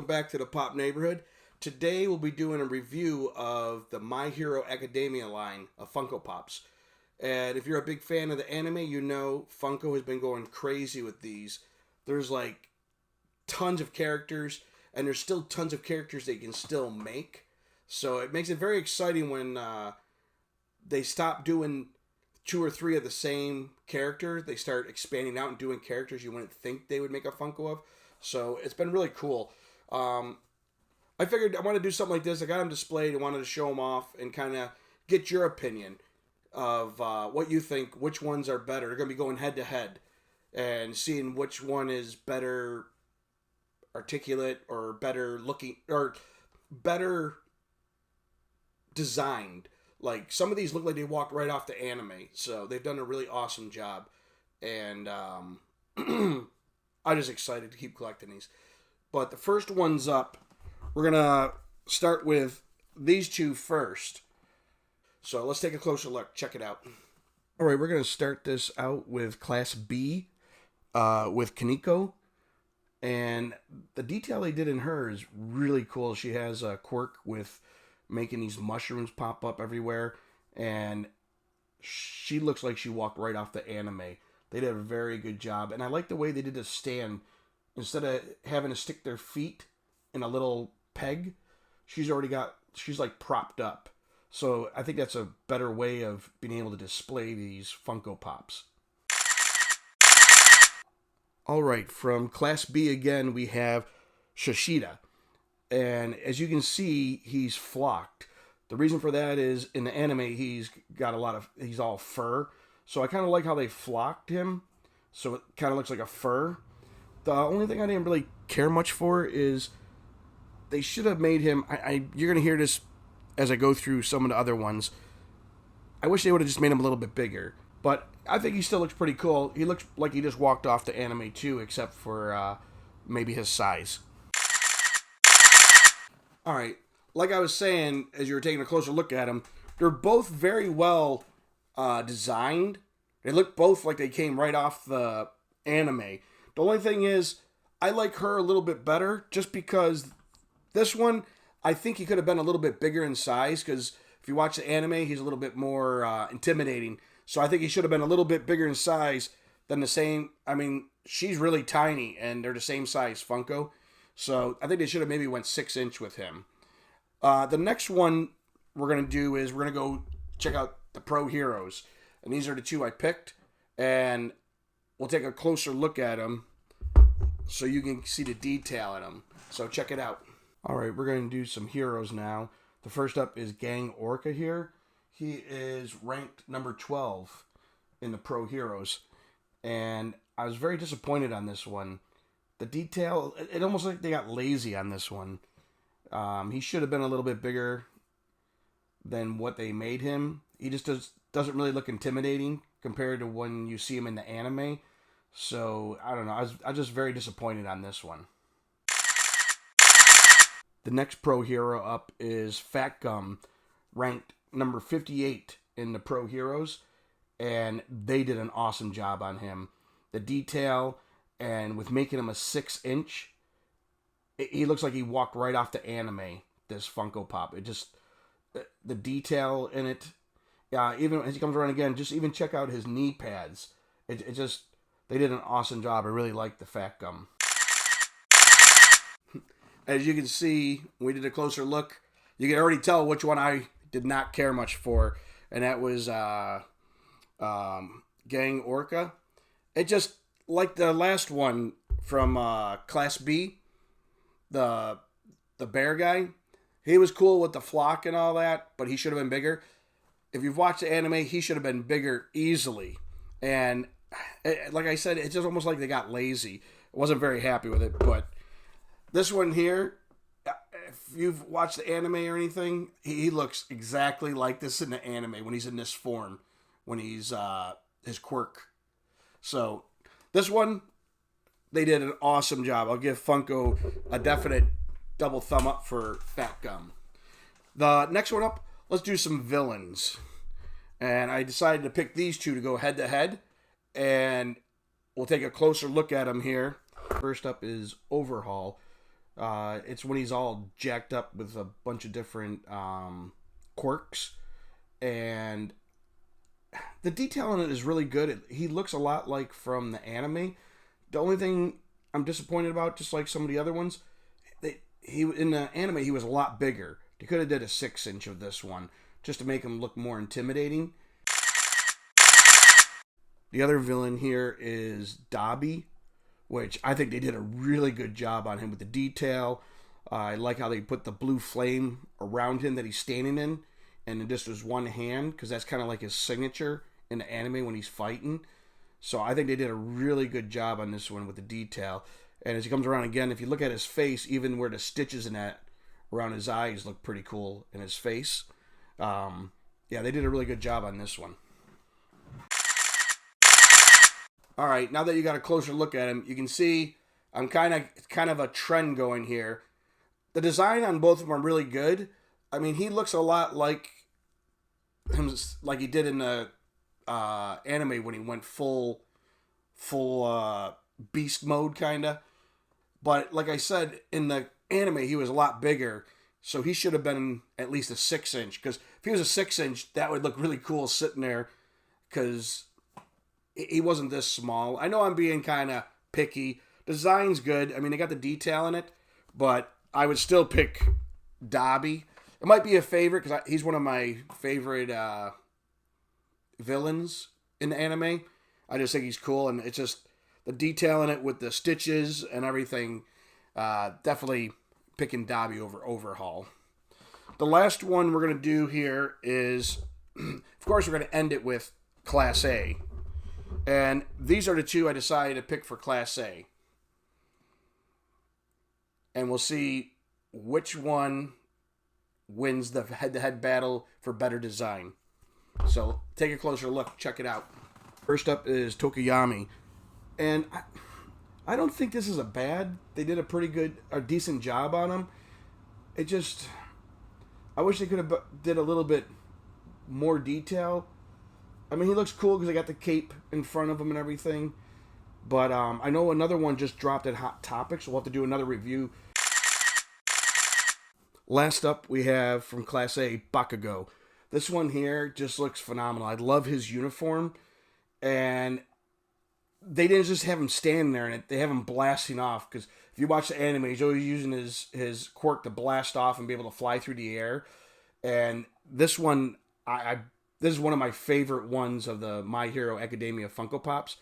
welcome back to the Pop Neighborhood. Today we'll be doing a review of the My Hero Academia line of Funko Pops. And if you're a big fan of the anime, you know Funko has been going crazy with these. There's like tons of characters, and there's still tons of characters they can still make. So it makes it very exciting when they stop doing 2 or 3 of the same character. They start expanding out and doing characters you wouldn't think they would make a Funko of. So it's been really cool. I figured I wanted to do something like this. I got them displayed and wanted to show them off and kind of get your opinion of what you think, which ones are better. They're going to be going head to head and seeing which one is better articulate or better looking or better designed. Like, some of these look like they walked right off the anime. So they've done a really awesome job. And I'm just excited to keep collecting these. But the first one's up. We're going to start with these two first. So let's take a closer look. Check it out. All right, we're going to start this out with Class B with Kaneko. And the detail they did in her is really cool. She has a quirk with making these mushrooms pop up everywhere. And she looks like she walked right off the anime. They did a very good job. And I like the way they did the stand. Instead of having to stick their feet in a little peg, she's like propped up. So I think that's a better way of being able to display these Funko Pops. Alright, from Class B again, we have Shishida. And as you can see, he's flocked. The reason for that is in the anime, he's all fur. So I kind of like how they flocked him. So it kind of looks like a fur. The only thing I didn't really care much for is they should have made him... You're going to hear this as I go through some of the other ones. I wish they would have just made him a little bit bigger. But I think he still looks pretty cool. He looks like he just walked off the anime too, except for maybe his size. Alright, like I was saying, as you were taking a closer look at them, they're both very well designed. They look both like they came right off the anime. The only thing is, I like her a little bit better, just because this one, I think he could have been a little bit bigger in size, because if you watch the anime, he's a little bit more intimidating. So I think he should have been a little bit bigger in size than the same. I mean, she's really tiny, and they're the same size Funko. So I think they should have maybe went 6-inch with him. The next one we're going to do is we're going to go check out the Pro Heroes. And these are the 2 I picked. And we'll take a closer look at them so you can see the detail in them. So check it out. Alright, we're going to do some heroes now. The first up is Gang Orca here. He is ranked number 12 in the Pro Heroes. And I was very disappointed on this one. The detail, it almost like they got lazy on this one. He should have been a little bit bigger than what they made him. He just doesn't really look intimidating compared to when you see him in the anime. So, I don't know. I was just very disappointed on this one. The next Pro Hero up is Fat Gum, ranked number 58 in the Pro Heroes. And they did an awesome job on him. The detail, and with making him a 6-inch, he looks like he walked right off the anime, this Funko Pop. It just, the detail in it, even as he comes around again, just even check out his knee pads. It just, they did an awesome job. I really like the Fat Gum. As you can see, we did a closer look. You can already tell which one I did not care much for, and that was Gang Orca. It just, like the last one from Class B, the bear guy, he was cool with the flock and all that, but he should have been bigger. If you've watched the anime, he should have been bigger easily. And like I said, it's just almost like they got lazy. I wasn't very happy with it, but this one here, if you've watched the anime or anything, he looks exactly like this in the anime when he's in this form, when he's his quirk. So this one, they did an awesome job. I'll give Funko a definite double thumb up for Fat Gum. The next one up, let's do some villains. And I decided to pick these 2 to go head to head. And we'll take a closer look at them here. First up is Overhaul. It's when he's all jacked up with a bunch of different quirks, and the detail on it is really good. He looks a lot like from the anime. The only thing I'm disappointed about, just like some of the other ones, he in the anime he was a lot bigger. They could have did a 6-inch of this one just to make him look more intimidating. The other villain here is Dobby, which I think they did a really good job on him with the detail. I like how they put the blue flame around him that he's standing in, and it just was one hand, because that's kind of like his signature in the anime when he's fighting. So I think they did a really good job on this one with the detail. And as he comes around again, if you look at his face, even where the stitches in that around his eyes look pretty cool in his face. Yeah, they did a really good job on this one. All right, now that you got a closer look at him, you can see I'm kind of a trend going here. The design on both of them are really good. I mean, he looks a lot like him, like he did in the anime when he went full beast mode, kinda. But like I said, in the anime he was a lot bigger, so he should have been at least a 6-inch. Because if he was a 6-inch, that would look really cool sitting there. Because he wasn't this small. I know I'm being kind of picky. Design's good. I mean, they got the detail in it, but I would still pick Dobby. It might be a favorite because he's one of my favorite villains in the anime. I just think he's cool, and it's just the detail in it with the stitches and everything. Definitely picking Dobby over Overhaul. The last one we're going to do here is, of course, we're going to end it with Class A. And these are the two I decided to pick for Class A. And we'll see which one wins the head-to-head battle for better design. So take a closer look. Check it out. First up is Tokoyami. And I don't think this is a bad. They did a pretty good or decent job on him. It just, I wish they could have did a little bit more detail. I mean, he looks cool because they got the cape in front of him and everything. But I know another one just dropped at Hot Topics, so we'll have to do another review. Last up, we have from Class A, Bakugo. This one here just looks phenomenal. I love his uniform. And they didn't just have him standing there in it. They have him blasting off. Because if you watch the anime, he's always using his quirk to blast off and be able to fly through the air. And this one, this is one of my favorite ones of the My Hero Academia Funko Pops.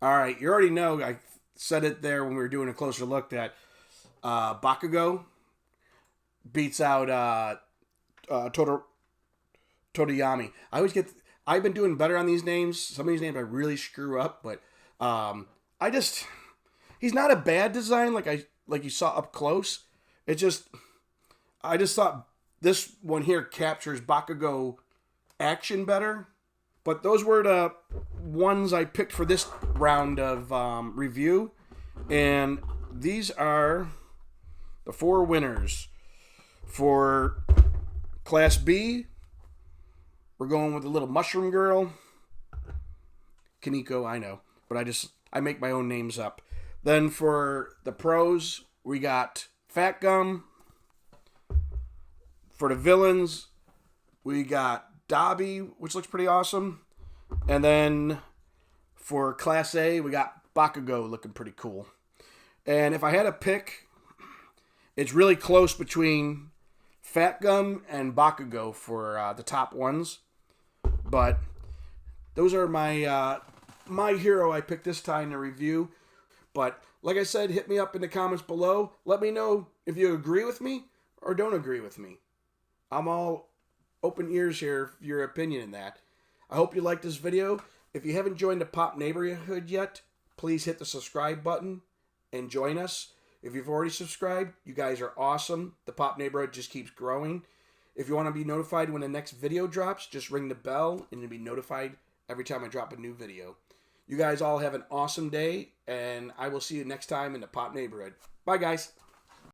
Alright, you already know, I said it there when we were doing a closer look, that Bakugo beats out Tokoyami. I've been doing better on these names. Some of these names I really screw up, but he's not a bad design like you saw up close. I just thought this one here captures Bakugo action better. But those were the ones I picked for this round of review. And these are the 4 winners. For Class B, we're going with the little mushroom girl. Kaneko, I know. But I make my own names up. Then for the pros, we got Fat Gum. For the villains, we got Dobby, which looks pretty awesome. And then for Class A, we got Bakugo looking pretty cool. And if I had to pick, it's really close between Fat Gum and Bakugo for the top ones. But those are my hero I picked this time to review. But like I said, hit me up in the comments below. Let me know if you agree with me or don't agree with me. I'm all open ears here for your opinion in that. I hope you liked this video. If you haven't joined the Pop Neighborhood yet, please hit the subscribe button and join us. If you've already subscribed, you guys are awesome. The Pop Neighborhood just keeps growing. If you want to be notified when the next video drops, just ring the bell and you'll be notified every time I drop a new video. You guys all have an awesome day, and I will see you next time in the Pop Neighborhood. Bye, guys.